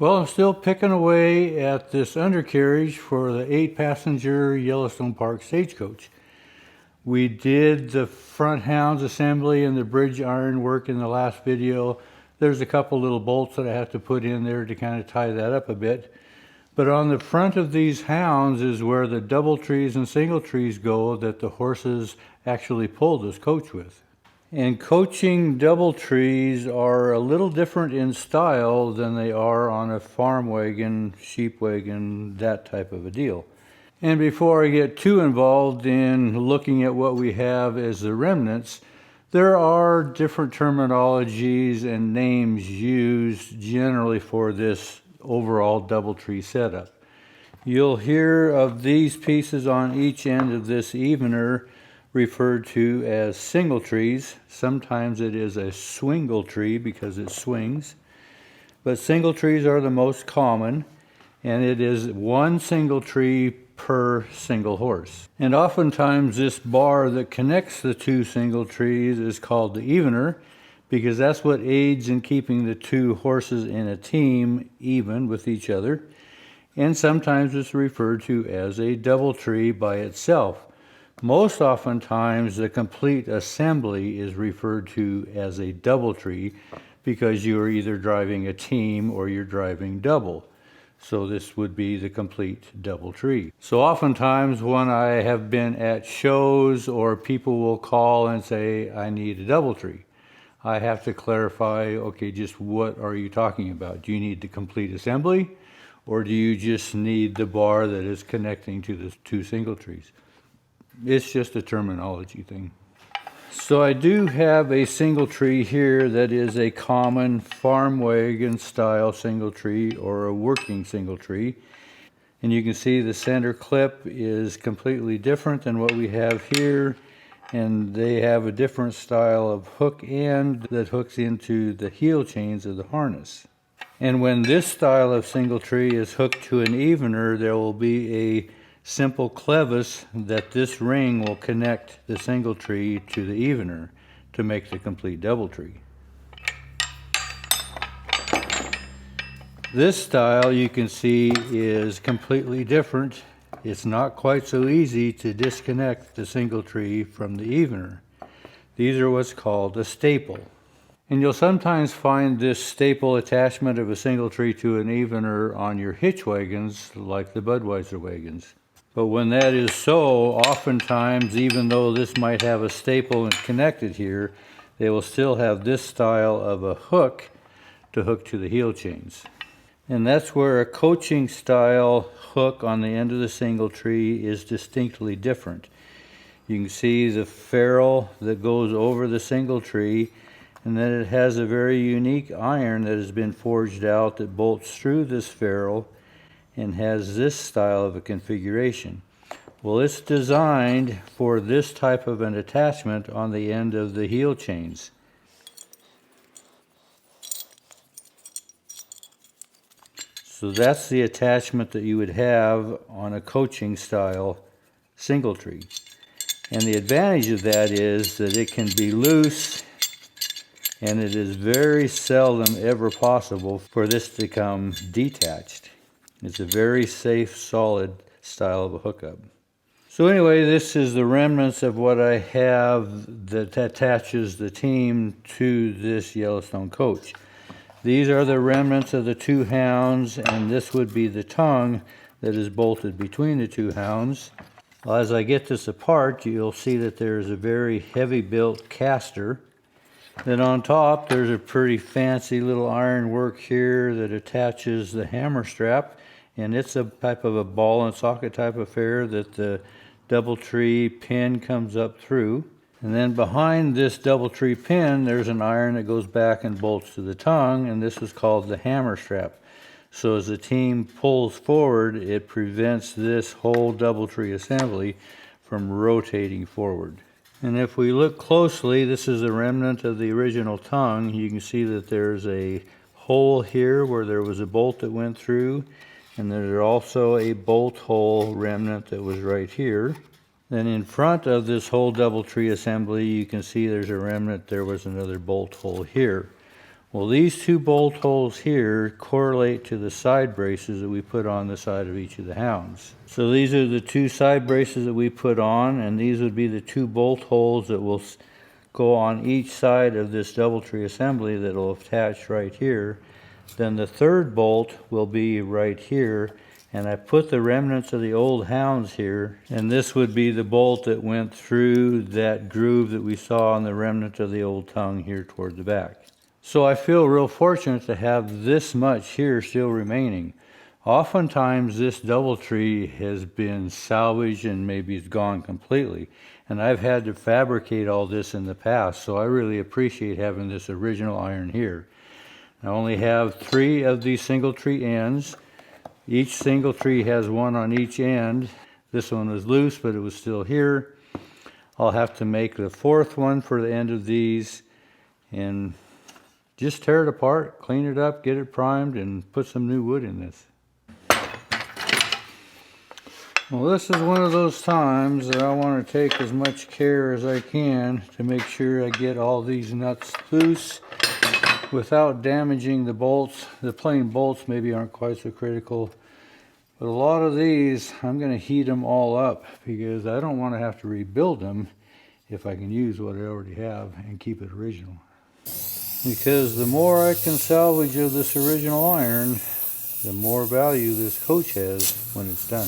Well, I'm still picking away at this undercarriage for the 8-passenger Yellowstone Park stagecoach. We did the front hounds assembly and the bridge iron work in the last video. There's a couple little bolts that I have to put in there to kind of tie that up a bit. But on the front of these hounds is where the double trees and single trees go that the horses actually pull this coach with. And coaching double trees are a little different in style than they are on a farm wagon, sheep wagon, that type of a deal. And before I get too involved in looking at what we have as the remnants, there are different terminologies and names used generally for this overall double tree setup. You'll hear of these pieces on each end of this evener referred to as single trees. Sometimes it is a swingle tree because it swings. But single trees are the most common, and it is one single tree per single horse. And oftentimes this bar that connects the two single trees is called the evener because that's what aids in keeping the two horses in a team even with each other. And sometimes it's referred to as a double tree by itself. Most oftentimes, the complete assembly is referred to as a double tree because you are either driving a team or you're driving double. So this would be the complete double tree. So oftentimes when I have been at shows or people will call and say, I need a double tree, I have to clarify, okay, just what are you talking about? Do you need the complete assembly or do you just need the bar that is connecting to the two single trees? It's just a terminology thing. So I do have a single tree here that is a common farm wagon style single tree or a working single tree. And you can see the center clip is completely different than what we have here. And they have a different style of hook end that hooks into the heel chains of the harness. And when this style of single tree is hooked to an evener, there will be a simple clevis that this ring will connect the single tree to the evener to make the complete double tree. This style you can see is completely different. It's not quite so easy to disconnect the single tree from the evener. These are what's called a staple. And you'll sometimes find this staple attachment of a single tree to an evener on your hitch wagons like the Budweiser wagons. But when that is so, oftentimes, even though this might have a staple and connected here, they will still have this style of a hook to hook to the heel chains. And that's where a coaching style hook on the end of the single tree is distinctly different. You can see the ferrule that goes over the single tree, and then it has a very unique iron that has been forged out that bolts through this ferrule and has this style of a configuration. Well, it's designed for this type of an attachment on the end of the heel chains. So that's the attachment that you would have on a coaching style single tree. And the advantage of that is that it can be loose, and it is very seldom ever possible for this to come detached. It's a very safe, solid style of a hookup. So anyway, this is the remnants of what I have that attaches the team to this Yellowstone coach. These are the remnants of the two hounds, and this would be the tongue that is bolted between the two hounds. Well, as I get this apart, you'll see that there's a very heavy built caster. Then on top, there's a pretty fancy little iron work here that attaches the hammer strap, and it's a type of a ball and socket type affair that the double tree pin comes up through. And then behind this double tree pin, there's an iron that goes back and bolts to the tongue, and this is called the hammer strap. So as the team pulls forward, it prevents this whole double tree assembly from rotating forward. And if we look closely, this is a remnant of the original tongue. You can see that there's a hole here where there was a bolt that went through, and there's also a bolt hole remnant that was right here. Then in front of this whole double tree assembly, you can see there's a remnant. There was another bolt hole here. Well, these two bolt holes here correlate to the side braces that we put on the side of each of the hounds. So these are the two side braces that we put on, and these would be the two bolt holes that will go on each side of this DoubleTree assembly that will attach right here. Then the third bolt will be right here, and I put the remnants of the old hounds here, and this would be the bolt that went through that groove that we saw on the remnant of the old tongue here toward the back. So I feel real fortunate to have this much here still remaining. Oftentimes this DoubleTree has been salvaged and maybe it's gone completely. And I've had to fabricate all this in the past, so I really appreciate having this original iron here. I only have 3 of these single tree ends. Each single tree has one on each end. This one was loose, but it was still here. I'll have to make the 4th one for the end of these and just tear it apart, clean it up, get it primed, and put some new wood in this. Well, this is one of those times that I want to take as much care as I can to make sure I get all these nuts loose without damaging the bolts. The plain bolts maybe aren't quite so critical, but a lot of these I'm going to heat them all up because I don't want to have to rebuild them if I can use what I already have and keep it original. Because the more I can salvage of this original iron, the more value this coach has when it's done.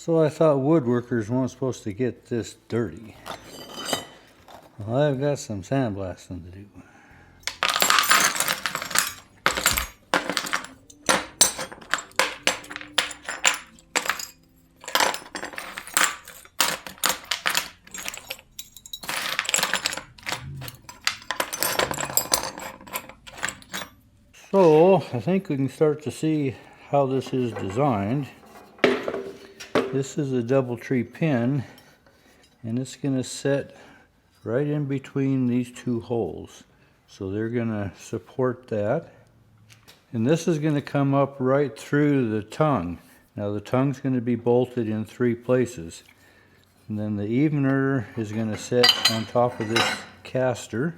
So I thought woodworkers weren't supposed to get this dirty. Well, I've got some sandblasting to do. So I think we can start to see how this is designed. This is a DoubleTree pin, and it's going to set right in between these two holes. So they're going to support that. And this is going to come up right through the tongue. Now the tongue's going to be bolted in 3 places. And then the evener is going to sit on top of this caster.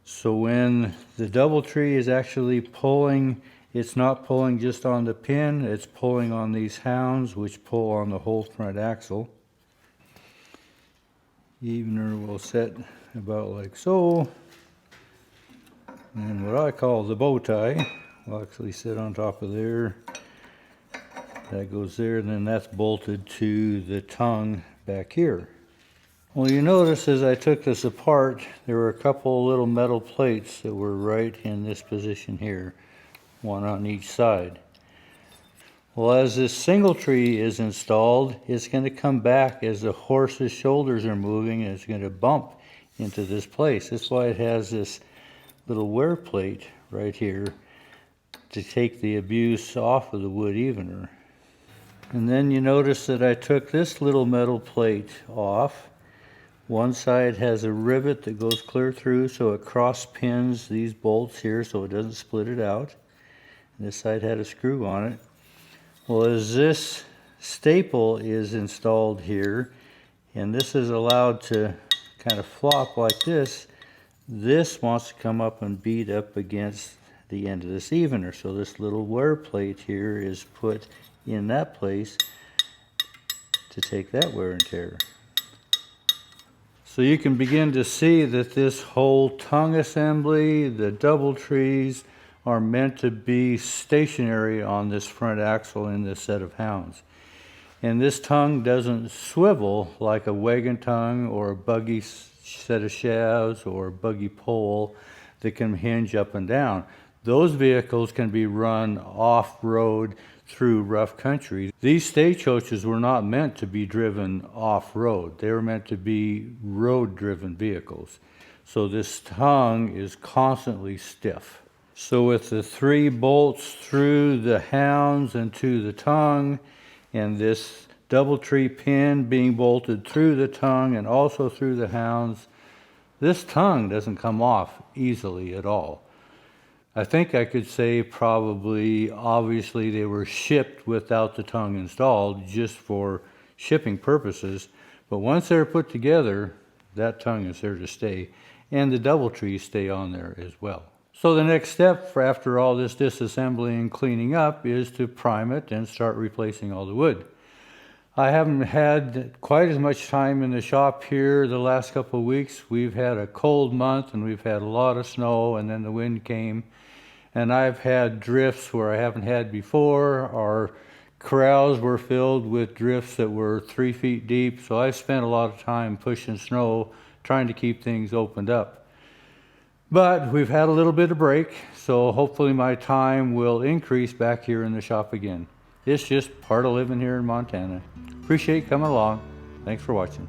So when the DoubleTree is actually pulling, it's not pulling just on the pin, it's pulling on these hounds, which pull on the whole front axle. Evener will set about like so. And what I call the bow tie will actually sit on top of there. That goes there, and then that's bolted to the tongue back here. Well, you notice as I took this apart, there were a couple little metal plates that were right in this position here, one on each side. Well, as this singletree is installed, it's going to come back as the horse's shoulders are moving, and it's going to bump into this place. That's why it has this little wear plate right here to take the abuse off of the wood evener. And then you notice that I took this little metal plate off. One side has a rivet that goes clear through, so it cross pins these bolts here so it doesn't split it out. And this side had a screw on it. Well, as this staple is installed here, and this is allowed to kind of flop like this wants to come up and beat up against the end of this evener. So this little wear plate here is put in that place to take that wear and tear. So you can begin to see that this whole tongue assembly, the DoubleTrees, are meant to be stationary on this front axle in this set of hounds. And this tongue doesn't swivel like a wagon tongue or a buggy set of shafts or a buggy pole that can hinge up and down. Those vehicles can be run off-road through rough country. These stagecoaches were not meant to be driven off-road. They were meant to be road-driven vehicles. So this tongue is constantly stiff. So with the 3 bolts through the hounds and to the tongue, and this DoubleTree pin being bolted through the tongue and also through the hounds, this tongue doesn't come off easily at all. I think I could say probably, obviously they were shipped without the tongue installed just for shipping purposes, but once they're put together, that tongue is there to stay, and the DoubleTrees stay on there as well. So the next step for after all this disassembly and cleaning up is to prime it and start replacing all the wood. I haven't had quite as much time in the shop here the last couple of weeks. We've had a cold month and we've had a lot of snow, and then the wind came. And I've had drifts where I haven't had before. Our corrals were filled with drifts that were 3 feet deep. So I spent a lot of time pushing snow, trying to keep things opened up. But we've had a little bit of break, so hopefully my time will increase back here in the shop again. It's just part of living here in Montana. Appreciate you coming along. Thanks for watching.